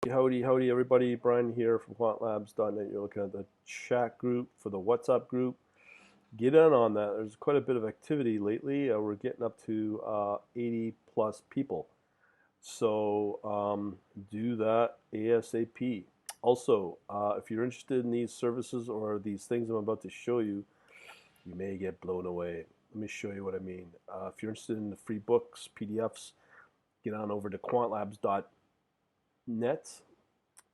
Howdy, howdy, everybody. Brian here from quantlabs.net. You're looking at the chat group for the WhatsApp group. Get in on that. There's quite a bit of activity lately. We're getting up to 80 plus people. So do that ASAP. Also, if you're interested in these services or these things I'm about to show you, you may get blown away. Let me show you what I mean. If you're interested in the free books, PDFs, get on over to quantlabs.net.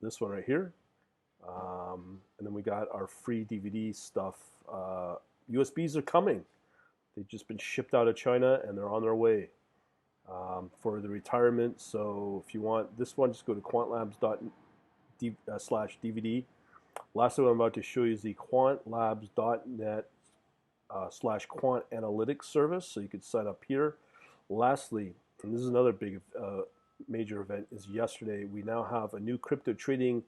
This one right here. And then we got our free DVD stuff. USBs are coming. They've just been shipped out of China and they're on their way for the retirement. So if you want this one, just go to quantlabs.net/DVD. Last one I'm about to show you is the quantlabs.net/quant analytics service. So you could sign up here. Lastly, and this is another big major event, is yesterday we now have a new crypto trading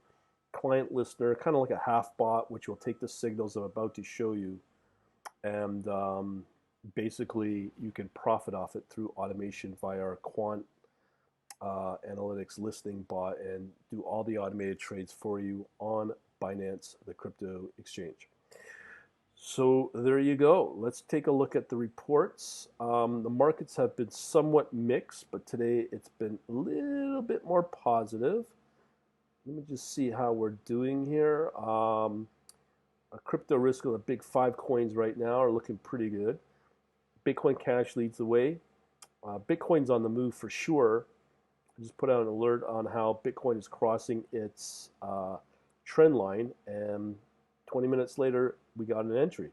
client listener, kind of like a half bot, which will take the signals I'm about to show you, and basically you can profit off it through automation via our quant analytics listening bot and do all the automated trades for you on Binance, the crypto exchange. So there you go. Let's take a look at the reports. The markets have been somewhat mixed, but today it's been a little bit more positive. Let me just see how we're doing here. A crypto risk of the big 5 coins right now are looking pretty good. Bitcoin Cash leads the way. Bitcoin's on the move for sure. I just put out an alert on how Bitcoin is crossing its trend line, and 20 minutes later, we got an entry.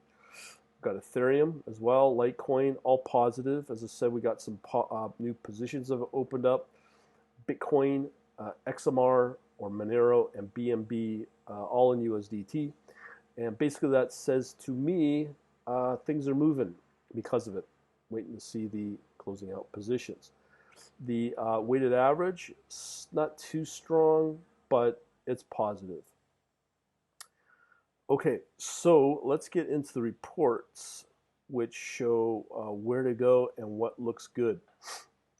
Got Ethereum as well, Litecoin, all positive. As I said, we got some new positions have opened up. Bitcoin, XMR or Monero, and BNB, all in USDT. And basically that says to me, things are moving because of it. Waiting to see the closing out positions. The weighted average, not too strong, but it's positive. Okay, so let's get into the reports, which show where to go and what looks good.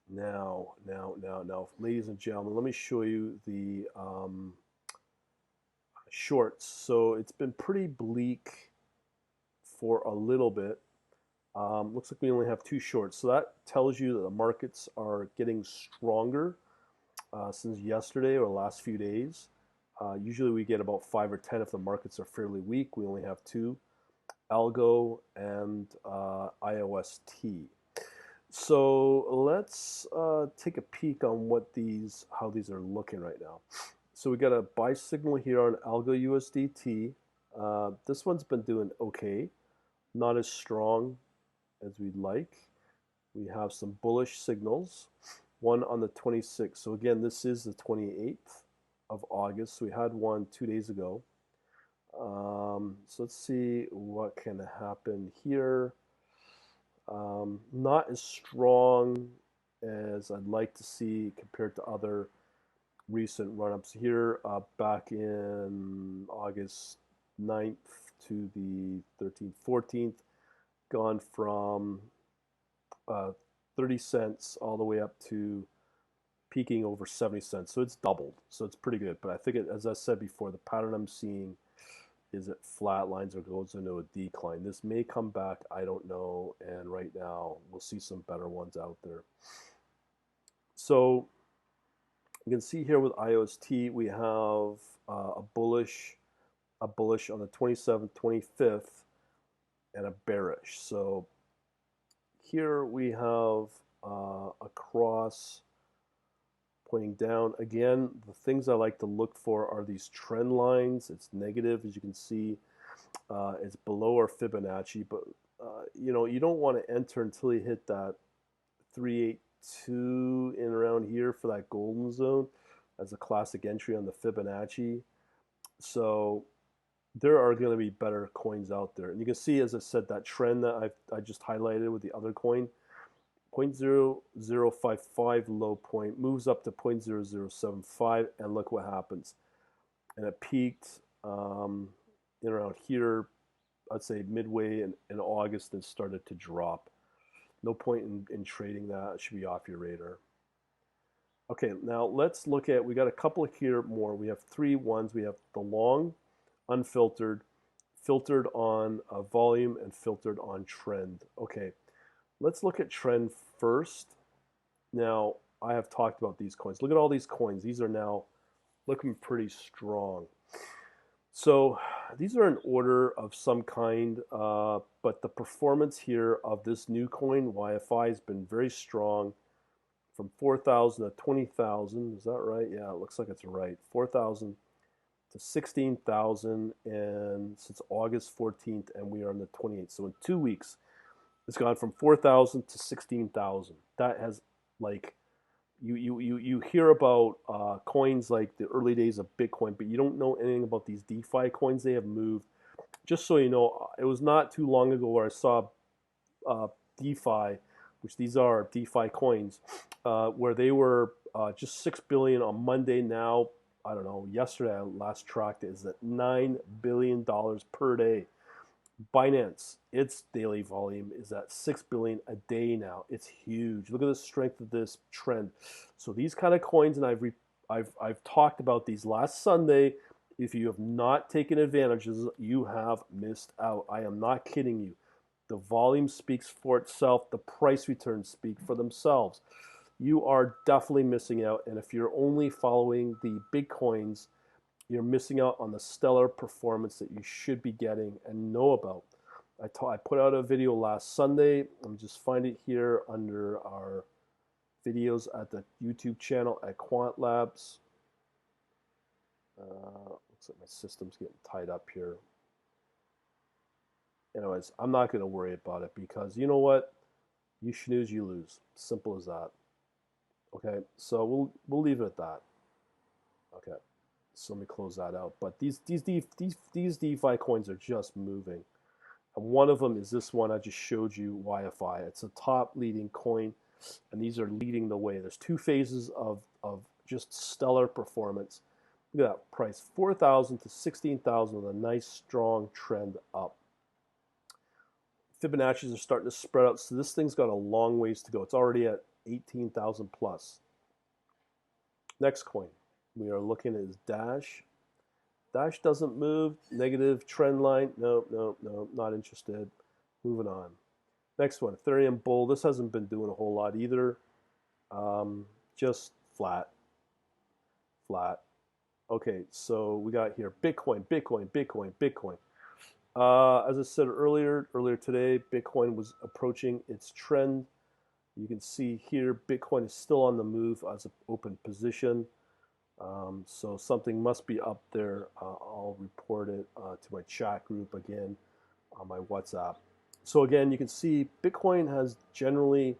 Now, ladies and gentlemen, let me show you the shorts. So it's been pretty bleak for a little bit. Looks like we only have 2 shorts. So that tells you that the markets are getting stronger since yesterday or the last few days. Usually we get about 5 or 10 if the markets are fairly weak. We only have 2, Algo and IOST. So let's take a peek on how these are looking right now. So we got a buy signal here on Algo USDT. This one's been doing okay, not as strong as we'd like. We have some bullish signals, one on the 26th. So again, this is the 28th of August. We had one 2 days ago. So let's see what can happen here. Not as strong as I'd like to see compared to other recent run-ups here. Back in August 9th to the 13th, 14th, gone from 30 cents all the way up to peaking over 70 cents. So it's doubled. So it's pretty good. But I think, as I said before, the pattern I'm seeing is it flatlines or goes into a decline. This may come back, I don't know, and right now we'll see some better ones out there. So you can see here with IOST we have a bullish on the 27th, 25th, and a bearish. So here we have a cross pointing down. Again, the things I like to look for are these trend lines. It's negative, as you can see. It's below our Fibonacci, but you don't want to enter until you hit that 382 in around here for that golden zone as a classic entry on the Fibonacci. So there are going to be better coins out there. And you can see, as I said, that trend that I just highlighted with the other coin, 0.0055 low point, moves up to 0.0075, and look what happens. And it peaked in around here, I'd say midway in August, and started to drop. No point in trading that. It should be off your radar. Okay, now let's look at, we got a couple here more. We have three ones. We have the long, unfiltered, filtered on volume, and filtered on trend. Okay, let's look at trend first. Now, I have talked about these coins. Look at all these coins. These are now looking pretty strong. So these are in order of some kind, but the performance here of this new coin, YFI, has been very strong from 4,000 to 20,000. Is that right? Yeah, it looks like it's right. 4,000 to 16,000, and since August 14th, and we are on the 28th. So in 2 weeks, it's gone from 4,000 to 16,000. That has, like, you hear about coins like the early days of Bitcoin, but you don't know anything about these DeFi coins. They have moved. Just so you know, it was not too long ago where I saw DeFi, which these are DeFi coins, where they were just 6 billion on Monday. Now, I don't know. Yesterday, I last tracked it, is at $9 billion per day. Binance, its daily volume is at 6 billion a day now. It's huge. Look at the strength of this trend. So these kind of coins, and I've talked about these last Sunday. If you have not taken advantages, you have missed out. I am not kidding you. The volume speaks for itself. The price returns speak for themselves. You are definitely missing out. And if you're only following the big coins, you're missing out on the stellar performance that you should be getting and know about. I put out a video last Sunday. Let me just find it here under our videos at the YouTube channel at Quant Labs. Looks like my system's getting tied up here. Anyways, I'm not going to worry about it because you know what? You snooze, you lose. Simple as that. Okay, so we'll leave it at that. Okay, so let me close that out. But these DeFi coins are just moving, and one of them is this one I just showed you, YFI. It's a top leading coin, and these are leading the way. There's two phases of just stellar performance. Look at that price, 4,000 to 16,000 with a nice strong trend up. Fibonacci's are starting to spread out, so this thing's got a long ways to go. It's already at 18,000 plus. Next coin we are looking at is Dash. Dash doesn't move. Negative trend line. No, no, no, not interested. Moving on. Next one, Ethereum Bull. This hasn't been doing a whole lot either. Just flat. Flat. Okay, so we got here Bitcoin, Bitcoin, Bitcoin, Bitcoin. As I said earlier today, Bitcoin was approaching its trend. You can see here Bitcoin is still on the move as an open position. So something must be up there. I'll report it to my chat group again on my WhatsApp. So again, you can see Bitcoin has generally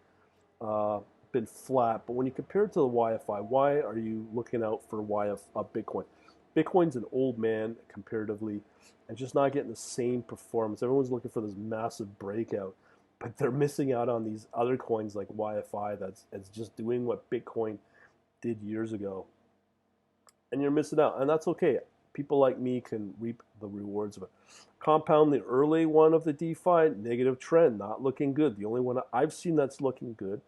been flat, but when you compare it to the YFI, why are you looking out for Bitcoin? Bitcoin's an old man comparatively and just not getting the same performance. Everyone's looking for this massive breakout, but they're missing out on these other coins like YFI that's just doing what Bitcoin did years ago. And you're missing out, and that's okay. People like me can reap the rewards of it. Compound the early one of the DeFi, negative trend, not looking good. The only one I've seen that's looking good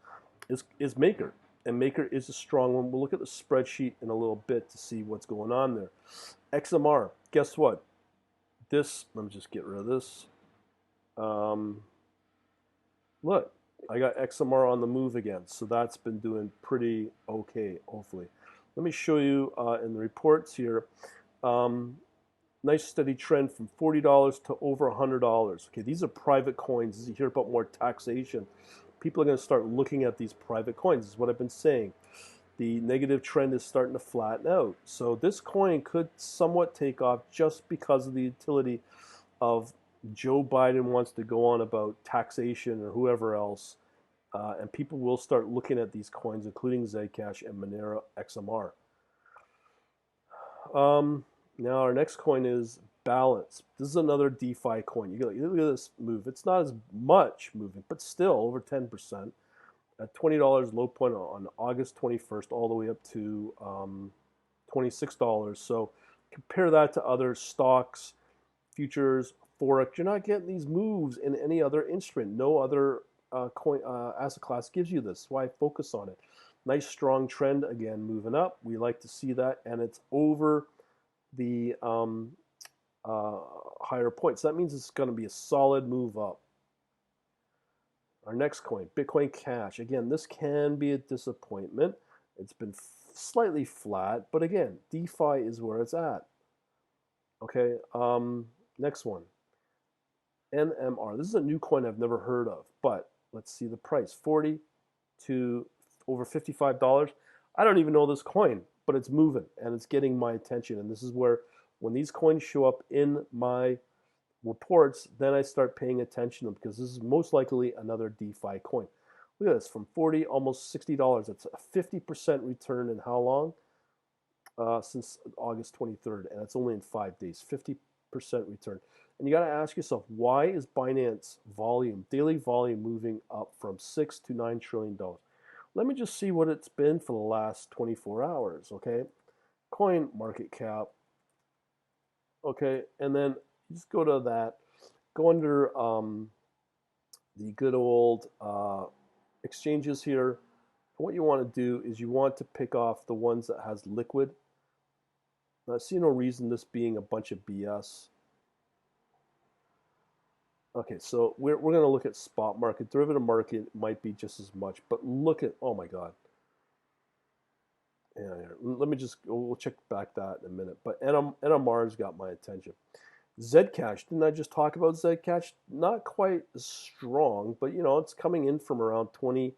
is Maker, and Maker is a strong one. We'll look at the spreadsheet in a little bit to see what's going on there. XMR, guess what? This, let me just get rid of this. Look, I got XMR on the move again, so that's been doing pretty okay, hopefully. Let me show you in the reports here. Nice steady trend from $40 to over $100. Okay, these are private coins. As you hear about more taxation, people are going to start looking at these private coins. This is what I've been saying. The negative trend is starting to flatten out. So this coin could somewhat take off just because of the utility of Joe Biden wants to go on about taxation or whoever else. And people will start looking at these coins, including Zcash and Monero XMR. Now our next coin is Balance. This is another DeFi coin. You look at this move. It's not as much moving, but still over 10%. At $20 low point on August 21st, all the way up to $26. So compare that to other stocks, futures, forex. You're not getting these moves in any other instrument. No other coin asset class gives you this. That's why I focus on it. Nice strong trend again, moving up. We like to see that, and it's over the higher points. That means it's going to be a solid move up. Our next coin, Bitcoin Cash. Again, this can be a disappointment. It's been slightly flat, but again, DeFi is where it's at. Okay, next one, NMR. This is a new coin I've never heard of, but let's see the price, 40 to over $55. I don't even know this coin, but it's moving and it's getting my attention. And this is where, when these coins show up in my reports, then I start paying attention to them, because this is most likely another DeFi coin. Look at this, from 40, almost $60. That's a 50% return in how long? Since August 23rd, and it's only in 5 days, 50% return. And you got to ask yourself, why is Binance volume, daily volume, moving up from $6 to $9 trillion? Let me just see what it's been for the last 24 hours, okay? Coin market cap, okay, and then just go to that, go under the good old exchanges here. What you want to do is you want to pick off the ones that has liquid. Now, I see no reason this being a bunch of BS. Okay, so we're going to look at spot market. Derivative market might be just as much, but look at, oh my God. Yeah, let me just, we'll check back that in a minute. But NMR's got my attention. Zcash, didn't I just talk about Zcash? Not quite as strong, but you know, it's coming in from around 20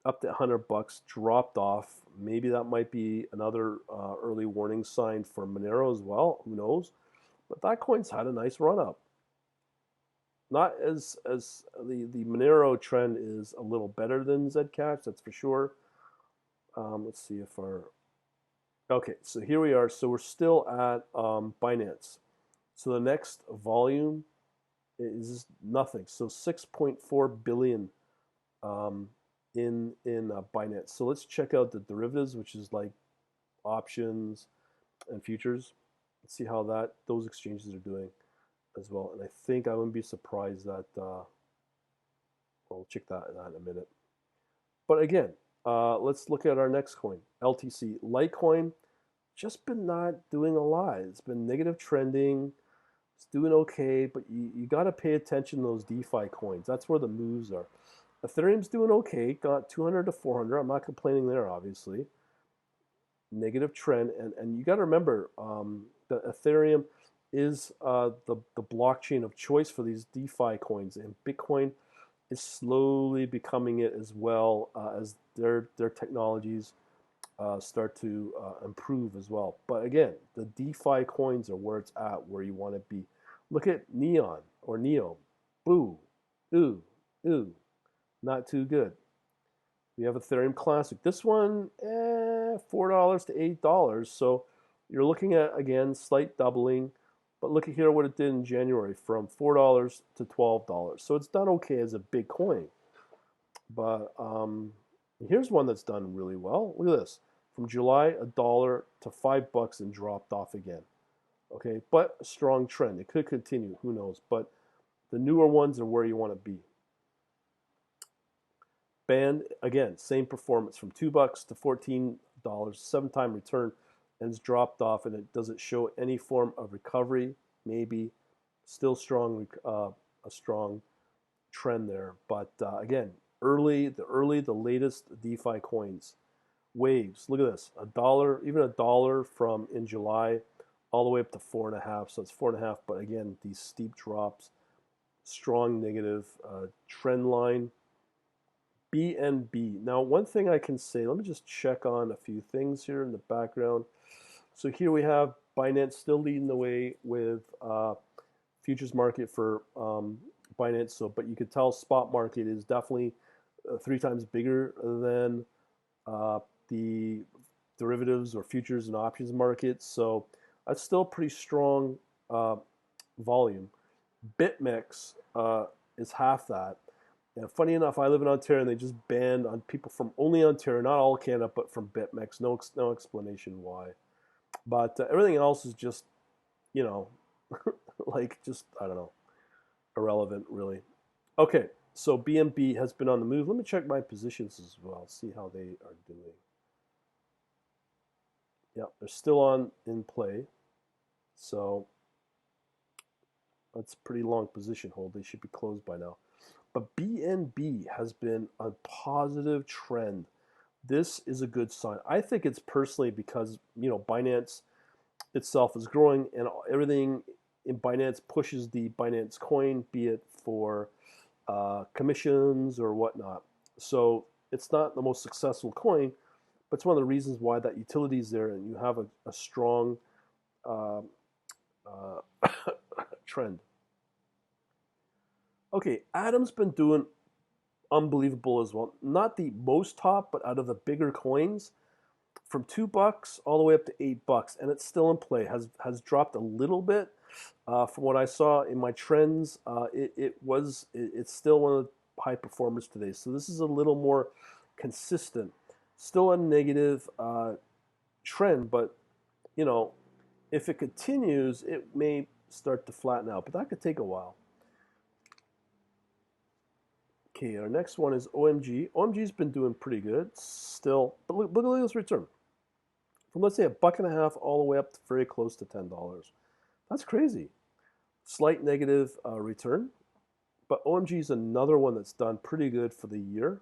up to $100, dropped off. Maybe that might be another early warning sign for Monero as well. Who knows? But that coin's had a nice run up. Not as the Monero trend is a little better than Zcash, that's for sure. Let's see if our, okay, so here we are. So we're still at Binance. So the next volume is nothing. So 6.4 billion in Binance. So let's check out the derivatives, which is like options and futures. Let's see how those exchanges are doing as well. And I think I wouldn't be surprised that we'll check that in a minute. But again, let's look at our next coin, Ltc Litecoin. Just been not doing a lot. It's been negative trending. It's doing okay, but you got to pay attention to those DeFi coins. That's where the moves are. Ethereum's doing okay, got 200 to 400. I'm not complaining there, obviously. Negative trend, and you got to remember that Ethereum is the blockchain of choice for these DeFi coins, and Bitcoin is slowly becoming it as well as their technologies start to improve as well. But again, the DeFi coins are where it's at, where you want to be. Look at Neon or Neo. Boo, ooh, ooh, not too good. We have Ethereum Classic. This one, $4 to $8. So you're looking at, again, slight doubling. But look at here what it did in January, from $4 to $12. So it's done okay as a big coin. But here's one that's done really well. Look at this. From July, $1 to $5 and dropped off again. Okay, but a strong trend. It could continue. Who knows? But the newer ones are where you want to be. Band, again, same performance, from $2 to $14, 7-time return, and it's dropped off, and it doesn't show any form of recovery. Maybe still strong, a strong trend there. But again, the latest DeFi coins, waves. Look at this, $1, even $1 from in July, all the way up to 4.5. So it's 4.5. But again, these steep drops, strong negative trend line. BNB. Now, one thing I can say, let me just check on a few things here in the background. So here we have Binance still leading the way with futures market for Binance. So, but you could tell spot market is definitely 3 times bigger than the derivatives or futures and options markets. So that's still pretty strong volume. BitMEX is half that. And funny enough, I live in Ontario, and they just banned on people from only Ontario, not all Canada, but from BitMEX. No explanation why. But everything else is just, you know, like just, I don't know, irrelevant, really. Okay, So BNB has been on the move. Let me check my positions as well, see how they are doing. Yeah, they're still on in play. So that's a pretty long position hold. They should be closed by now. But BNB has been a positive trend. This is a good sign. I think it's personally because, Binance itself is growing and everything in Binance pushes the Binance coin, be it for commissions or whatnot. So it's not the most successful coin, but it's one of the reasons why that utility is there and you have a strong uh, uh, trend. Okay, Adam's been doing unbelievable as well. Not the most top, but out of the bigger coins, from $2 all the way up to $8, and it's still in play. Has dropped a little bit from what I saw in my trends. It's still one of the high performers today. So this is a little more consistent. Still a negative trend, but if it continues, it may start to flatten out, but that could take a while. Okay, our next one is OMG. OMG's been doing pretty good still, but look at this return from, let's say, $1.50 all the way up to very close to $10. That's crazy. Slight negative return, but OMG is another one that's done pretty good for the year.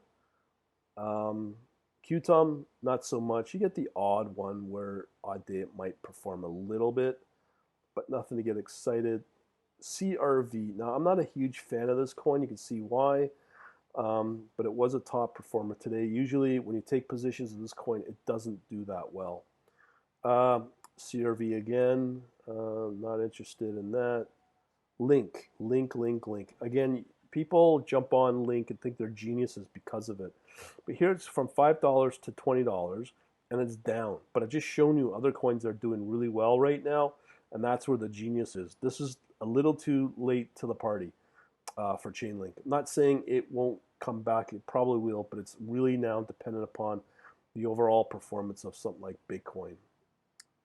Qtum, not so much. You get the odd one where odd day it might perform a little bit, but nothing to get excited. CRV. Now, I'm not a huge fan of this coin. You can see why. But it was a top performer today. Usually, when you take positions in this coin, it doesn't do that well. CRV again, not interested in that. Link. Again, people jump on Link and think they're geniuses because of it. But here it's from $5 to $20, and it's down. But I've just shown you other coins that are doing really well right now, and that's where the genius is. This is a little too late to the party for Chainlink. I'm not saying it won't come back. It probably will, but it's really now dependent upon the overall performance of something like Bitcoin.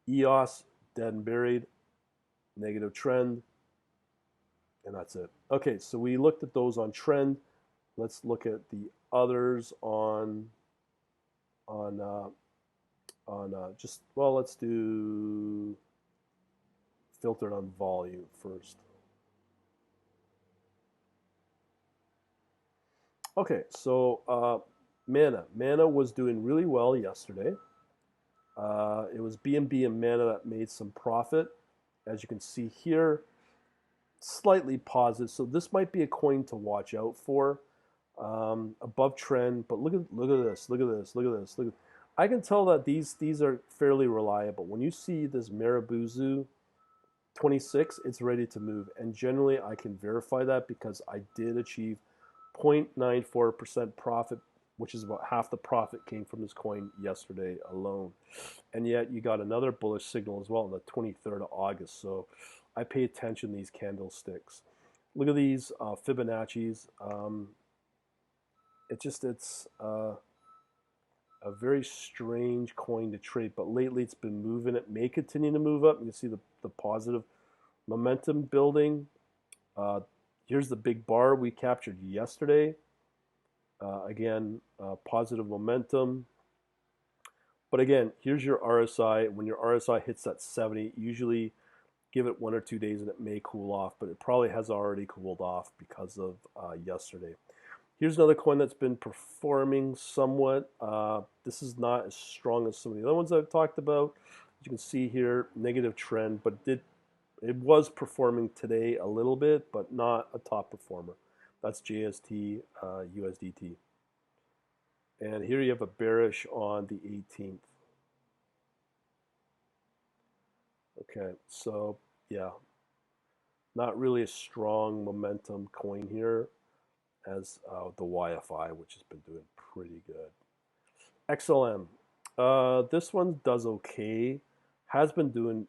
EOS, dead and buried, negative trend, and that's it. Okay, so we looked at those on trend. Let's look at the others on just, well, let's do filtered on volume first. Okay, so Mana was doing really well yesterday. It was BNB and Mana that made some profit. As you can see here, slightly positive. So this might be a coin to watch out for. Above trend, but look at this. I can tell that these are fairly reliable. When you see this Marabuzu 26, it's ready to move. And generally, I can verify that because I did achieve 0.94% profit, which is about half the profit came from this coin yesterday alone. And yet you got another bullish signal as well on the 23rd of August. So I pay attention to these candlesticks. Look at these Fibonacci's. It's a very strange coin to trade, but lately it's been moving. It may continue to move up. You can see the positive momentum building. Here's the big bar we captured yesterday. Again, positive momentum. But again, here's your RSI. When your RSI hits that 70, usually give it 1 or 2 days and it may cool off, but it probably has already cooled off because of yesterday. Here's another coin that's been performing somewhat. This is not as strong as some of the other ones I've talked about. As you can see here, negative trend, but it was performing today a little bit, but not a top performer. That's Jst Usdt. And here you have a bearish on the 18th. Okay, so yeah, not really a strong momentum coin here as the YFI, which has been doing pretty good. XLM, this one does okay, has been doing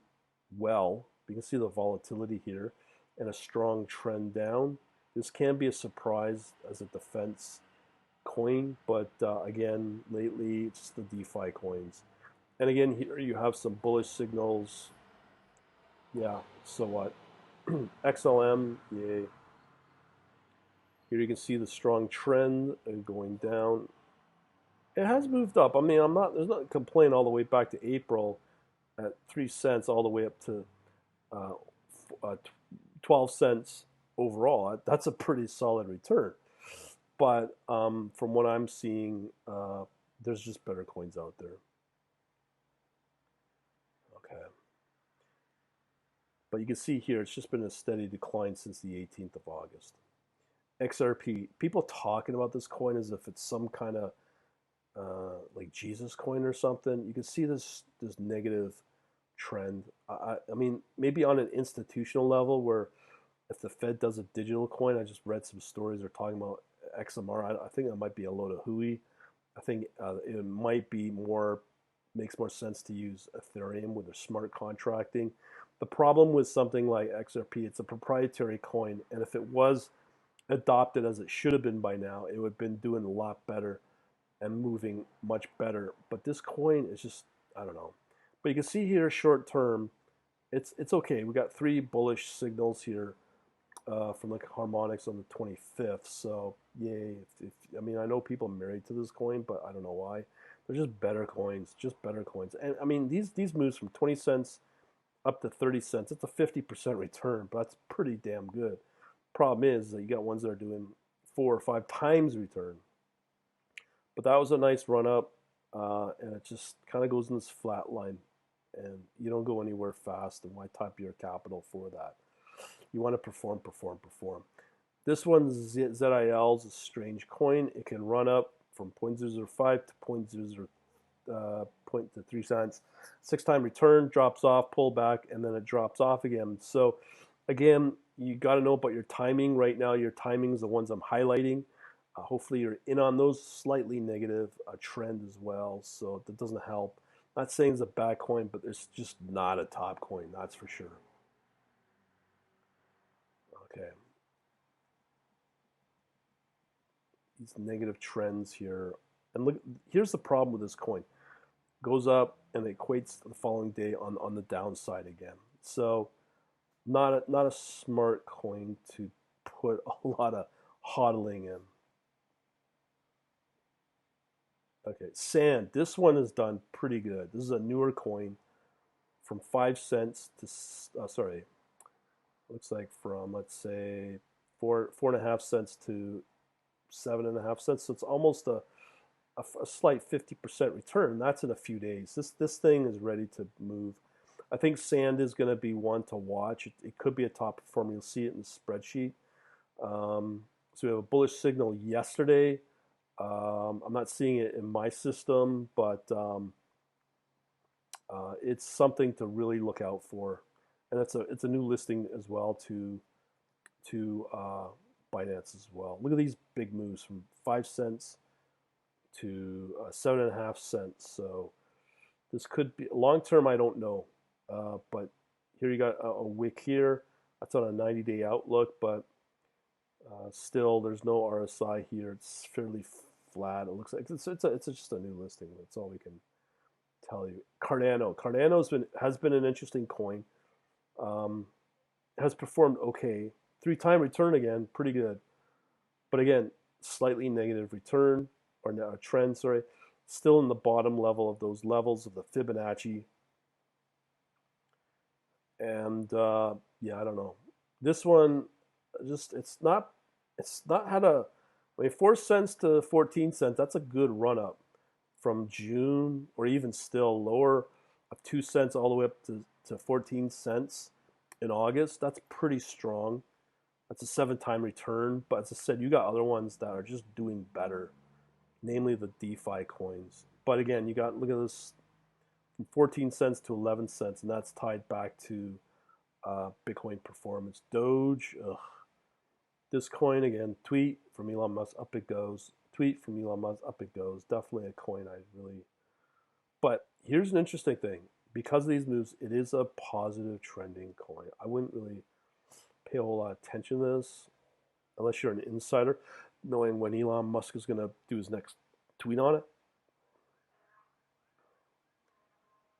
well. You can see the volatility here and a strong trend down. This can be a surprise as a defense coin, but again, lately it's the DeFi coins. And again, here you have some bullish signals. Yeah, so what? XLM, yay. Here you can see the strong trend going down. It has moved up. I mean, there's not a complaint all the way back to April at 3 cents all the way up to uh, 12 cents overall. That's a pretty solid return. But from what I'm seeing, there's just better coins out there. Okay. But you can see here, it's just been a steady decline since the 18th of August. XRP, people talking about this coin as if it's some kind of like Jesus coin or something. You can see this negative trend. I mean, maybe on an institutional level, where if the Fed does a digital coin, I just read some stories they're talking about XMR. I think that might be a load of hooey. I think it might be makes more sense to use Ethereum with their smart contracting. The problem with something like XRP, it's a proprietary coin, and if it was adopted as it should have been by now, it would have been doing a lot better and moving much better. But this coin is just, I don't know. But you can see here short term, it's okay. We got 3 bullish signals here from like harmonics on the 25th. So yay. I mean, I know people are married to this coin, but I don't know why. They're just better coins, just better coins. And I mean, these moves from 20 cents up to 30 cents, it's a 50% return, but that's pretty damn good. Problem is that you got ones that are doing 4 or 5 times return. But that was a nice run up, and it just kind of goes in this flat line, and you don't go anywhere fast. And why type your capital for that? You want to perform, perform, perform. This one, ZIL, is a strange coin. It can run up from 0.005 to 0.3 cents. 6-time return, drops off, pull back, and then it drops off again. So again, you got to know about your timing. Right now, your timing is the ones I'm highlighting. Hopefully you're in on those slightly negative trend as well, so that doesn't help. Not saying it's a bad coin, but it's just not a top coin, that's for sure. Okay. These negative trends here. And look, here's the problem with this coin. Goes up and it equates the following day on the downside again. So not a smart coin to put a lot of hodling in. Okay, sand. This one is done pretty good. This is a newer coin from 5 cents to sorry, looks like from, let's say, 4.5 cents to 7.5 cents. So it's almost a slight 50% return. That's in a few days. This thing is ready to move. I think sand is going to be one to watch. It could be a top performer. You'll see it in the spreadsheet. So we have a bullish signal yesterday. I'm not seeing it in my system, but it's something to really look out for, and it's a new listing as well to Binance as well. Look at these big moves from 5 cents to 7.5 cents. So this could be long term. I don't know, but here you got a wick here. That's on a 90-day outlook, but still there's no RSI here. It's fairly flat. It looks like it's just a new listing. That's all we can tell you. Cardano has been an interesting coin. Has performed okay. 3-time return again, pretty good. But again, slightly negative return or trend. Sorry, still in the bottom level of those levels of the Fibonacci. And yeah, I don't know. This one, just it's not had a. I mean, 4 cents to 14 cents. That's a good run up from June, or even still lower of 2 cents all the way up to 14 cents in August. That's pretty strong. That's a 7-time return. But as I said, you got other ones that are just doing better, namely the DeFi coins. But again, you got, look at this, from 14 cents to 11 cents, and that's tied back to Bitcoin performance. Doge, ugh. This coin again, tweet from Elon Musk, up it goes. Tweet from Elon Musk, up it goes. Definitely a coin I really. But here's an interesting thing. Because of these moves, it is a positive trending coin. I wouldn't really pay a whole lot of attention to this unless you're an insider, knowing when Elon Musk is going to do his next tweet on it.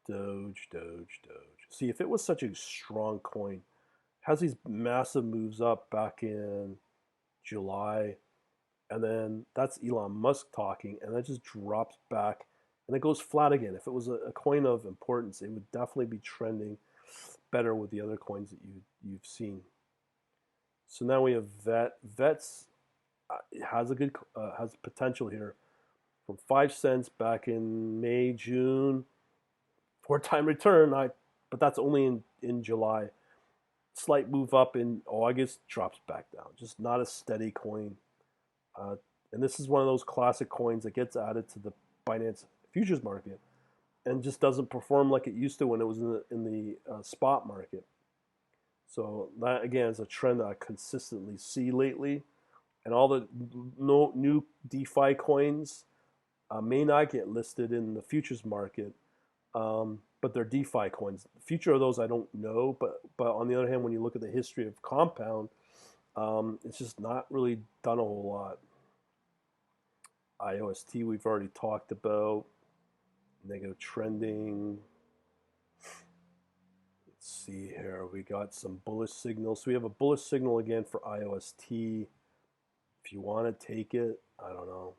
Doge, Doge, Doge. See, if it was such a strong coin, has these massive moves up back in July, and then that's Elon Musk talking, and that just drops back, and it goes flat again. If it was a coin of importance, it would definitely be trending better with the other coins that you've seen. So now we have Vets has a good has potential here from 5 cents back in May, June, 4-time return. But that's only in July. Slight move up in August, drops back down. Just not a steady coin. And this is one of those classic coins that gets added to the Binance futures market and just doesn't perform like it used to when it was in the spot market. So that again is a trend that I consistently see lately. And all the new DeFi coins may not get listed in the futures market, but they're DeFi coins. The future of those I don't know, but on the other hand, when you look at the history of Compound, it's just not really done a whole lot. IOST we've already talked about. Negative trending. Let's see here. We got some bullish signals. So we have a bullish signal again for IOST. If you want to take it, I don't know.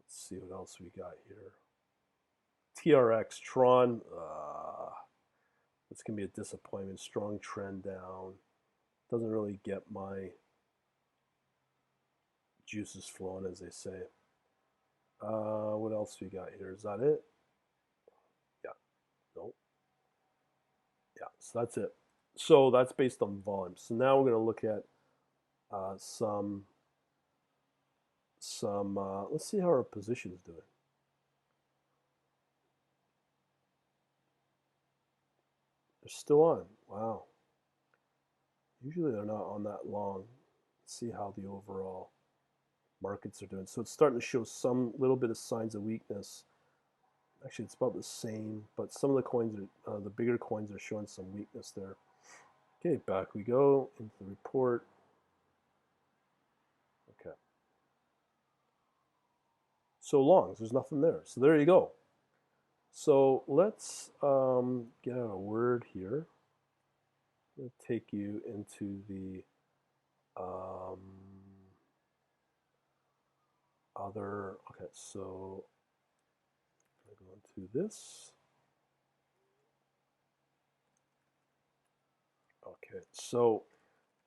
Let's see what else we got here. Trx Tron. It's going to be a disappointment. Strong trend down. Doesn't really get my juices flowing, as they say. What else we got here? Is that it? Yeah. Nope. Yeah. So that's it. So that's based on volume. So now we're going to look at some. Let's see how our position is doing. They're still on. Wow. Usually they're not on that long. Let's see how the overall markets are doing. So it's starting to show some little bit of signs of weakness. Actually, it's about the same, but some of the coins are the bigger coins are showing some weakness there. Okay, back we go into the report. Okay. So longs, there's nothing there. So there you go. So let's get out a word here. I'll take you into the other. Okay, so I'm going to go into this. Okay, so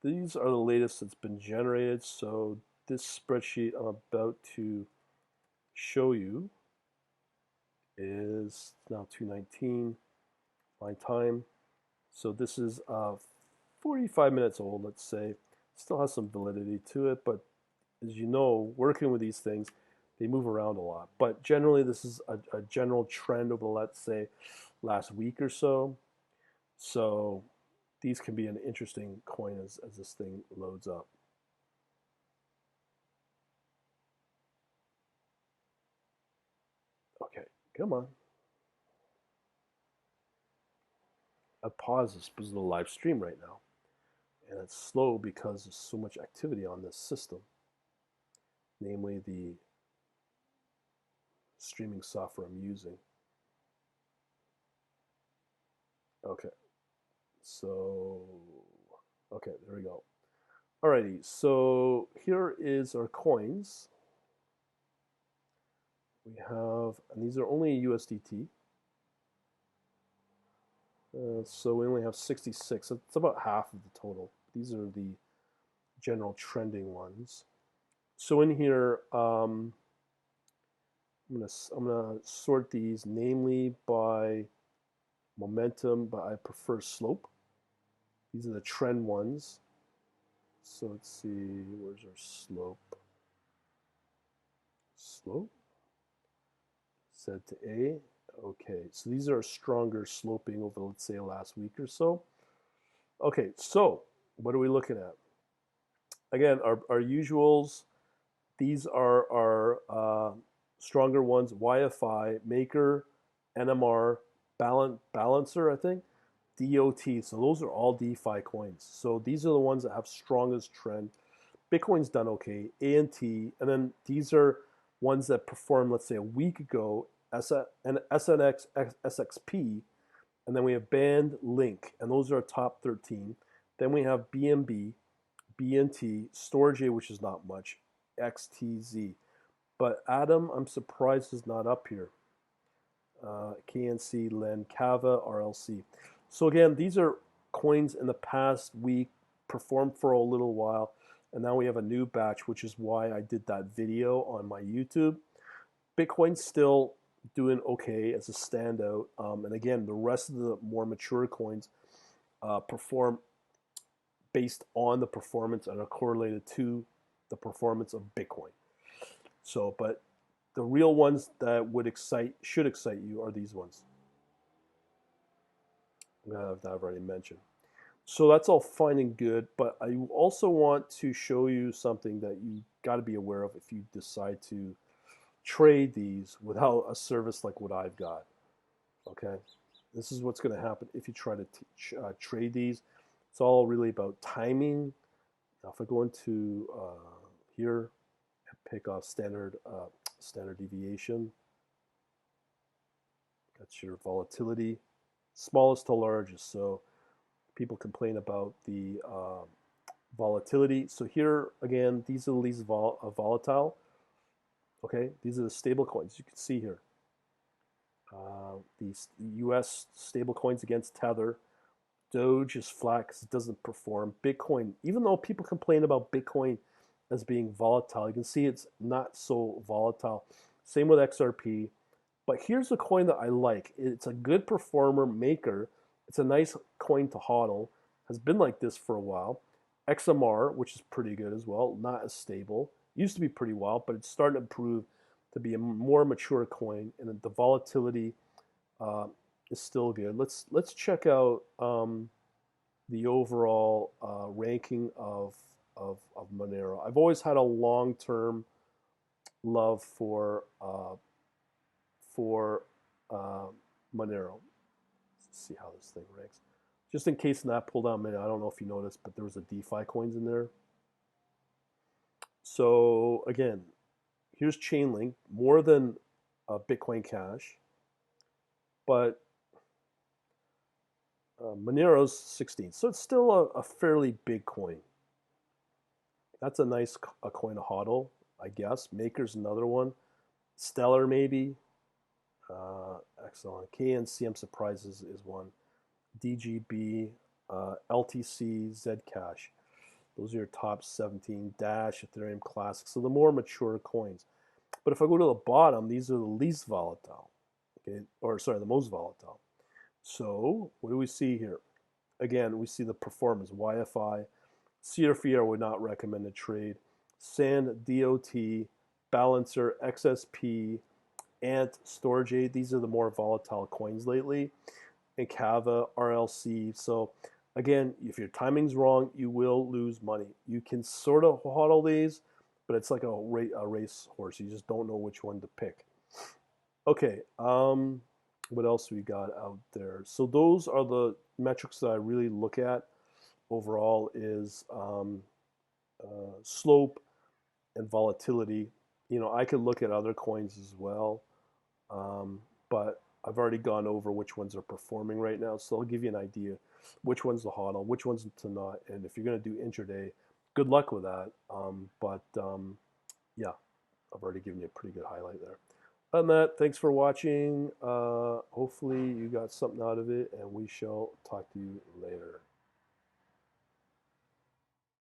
these are the latest that's been generated. So this spreadsheet I'm about to show you is now 2:19 my time. So this is 45 minutes old, let's say. Still has some validity to it, but as you know, working with these things, they move around a lot. But generally, this is a general trend over, let's say, last week or so. So these can be an interesting coin as this thing loads up. Okay, come on. I paused this because of the live stream right now. And it's slow because there's so much activity on this system, namely the streaming software I'm using. Okay, so, okay, there we go. Alrighty, so here is our coins. We have, and these are only USDT. So we only have 66. It's about half of the total. These are the general trending ones. So in here, I'm gonna sort these namely by momentum, but I prefer slope. These are the trend ones. So let's see, where's our slope? Slope. Set to A. Okay, so these are stronger sloping over, let's say, last week or so. Okay, so what are we looking at? Again, our usuals. These are our stronger ones: YFI, Maker, NMR, Balancer, I think, DOT. So those are all DeFi coins. So these are the ones that have strongest trend. Bitcoin's done okay, ANT, and then these are ones that performed, let's say, a week ago, SNX, SXP, and then we have Band, Link, and those are our top 13. Then we have BNB, BNT, Storage, which is not much, XTZ. But Atom, I'm surprised is not up here. KNC, Len, Kava, RLC. So again, these are coins in the past week, performed for a little while, and now we have a new batch, which is why I did that video on my YouTube. Bitcoin's still doing okay as a standout, and again, the rest of the more mature coins perform based on the performance and are correlated to the performance of Bitcoin. So, but the real ones that should excite you are these ones that I've already mentioned. So that's all fine and good, but I also want to show you something that you got to be aware of if you decide to trade these without a service like what I've got. Okay, this is what's going to happen if you try to trade these. It's all really about timing. Now, if I go into here and pick off standard deviation, that's your volatility, smallest to largest. So people complain about the volatility. So here again, these are the least volatile. Okay, these are the stable coins. You can see here. These U.S. stable coins against Tether. Doge is flat because it doesn't perform. Bitcoin, even though people complain about Bitcoin as being volatile, you can see it's not so volatile. Same with XRP. But here's a coin that I like. It's a good performer maker. It's a nice coin to hodl. Has been like this for a while. XMR, which is pretty good as well, not as stable. Used to be pretty wild, but it's starting to improve to be a more mature coin, and the volatility is still good. Let's check out the overall ranking of Monero. I've always had a long-term love for Monero. Let's see how this thing ranks. Just in case not pulled out minute, I don't know if you noticed, but there was a DeFi coins in there. So again, here's Chainlink, more than Bitcoin Cash, but Monero's 16, so it's still a fairly big coin. That's a nice coin to hodl, I guess. Maker's another one. Stellar maybe. Excellent. KNC, I'm surprised is one. DGB, LTC, Zcash. Those are your top 17. Dash, Ethereum Classic. So the more mature coins. But if I go to the bottom, these are the least volatile. Okay, or sorry, the most volatile. So what do we see here? Again, we see the performance. YFI, CRFI I would not recommend a trade. Sand, DOT, Balancer, XSP, Ant, Storage, these are the more volatile coins lately. And Kava, RLC. So again, if your timing's wrong, you will lose money. You can sort of hodl these, but it's like a race horse. You just don't know which one to pick. Okay, what else we got out there? So those are the metrics that I really look at overall is slope and volatility. You know, I could look at other coins as well, but I've already gone over which ones are performing right now, so I'll give you an idea which ones to hodl, which ones to not, and if you're going to do intraday, good luck with that. Yeah, I've already given you a pretty good highlight there. On that, thanks for watching. Hopefully you got something out of it, and we shall talk to you later.